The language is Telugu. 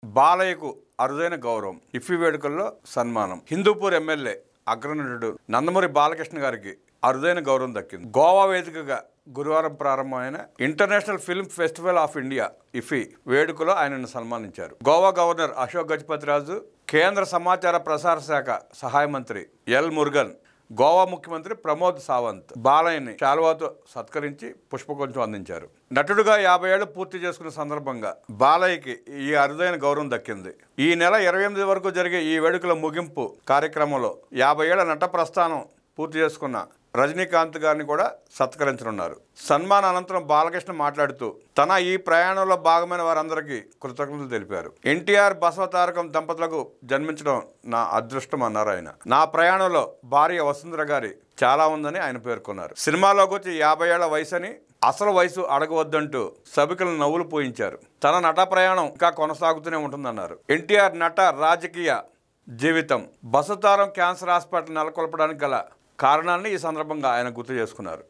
బాలయ్యకు అరుదైన గౌరవం. ఇఫ్ఫీ వేడుకల్లో సన్మానం. హిందూపూర్ ఎమ్మెల్యే అగ్రనటుడు నందమూరి బాలకృష్ణ గారికి అరుదైన గౌరవం దక్కింది. గోవా వేదికగా గురువారం ప్రారంభమైన international film festival of India ఇఫీ వేడుకలో ఆయనను సన్మానించారు. గోవా గవర్నర్ అశోక్ గజపతిరాజు, కేంద్ర సమాచార ప్రసార శాఖ సహాయ మంత్రి ఎల్ మురుగన్, గోవా ముఖ్యమంత్రి ప్రమోద్ సావంత్ బాలయ్యని శాలువాతో సత్కరించి పుష్పగుచ్చం అందించారు. నటుడుగా 50 ఏళ్లు పూర్తి చేసుకున్న సందర్భంగా బాలయ్యకి ఈ అరుదైన గౌరవం దక్కింది. ఈ నెల 28 వరకు జరిగే ఈ వేడుకల ముగింపు కార్యక్రమంలో 50 ఏళ్ల నట ప్రస్థానం పూర్తి చేసుకున్న రజనీకాంత్ గారిని కూడా సత్కరించనున్నారు. సన్మాన అనంతరం బాలకృష్ణ మాట్లాడుతూ తన ఈ ప్రయాణంలో భాగమైన వారందరికీ కృతజ్ఞతలు తెలిపారు. ఎన్టీఆర్ బసవతారకం దంపతులకు జన్మించడం నా అదృష్టం అన్నారు ఆయన. నా ప్రయాణంలో భార్య వసుంధర గారి చాలా ఉందని ఆయన పేర్కొన్నారు. సినిమాలోకి వచ్చి 50 ఏళ్ల వయసని, అసలు వయసు అడగవద్దంటూ సభికులను నవ్వులు పోయించారు. తన నట ప్రయాణం ఇంకా కొనసాగుతూనే ఉంటుందన్నారు. ఎన్టీఆర్ నట రాజకీయ జీవితం బసవతారం క్యాన్సర్ హాస్పిటల్ నెలకొల్పడానికి గల కారణాన్ని ఈ సందర్భంగా ఆయన గుర్తు చేసుకున్నారు.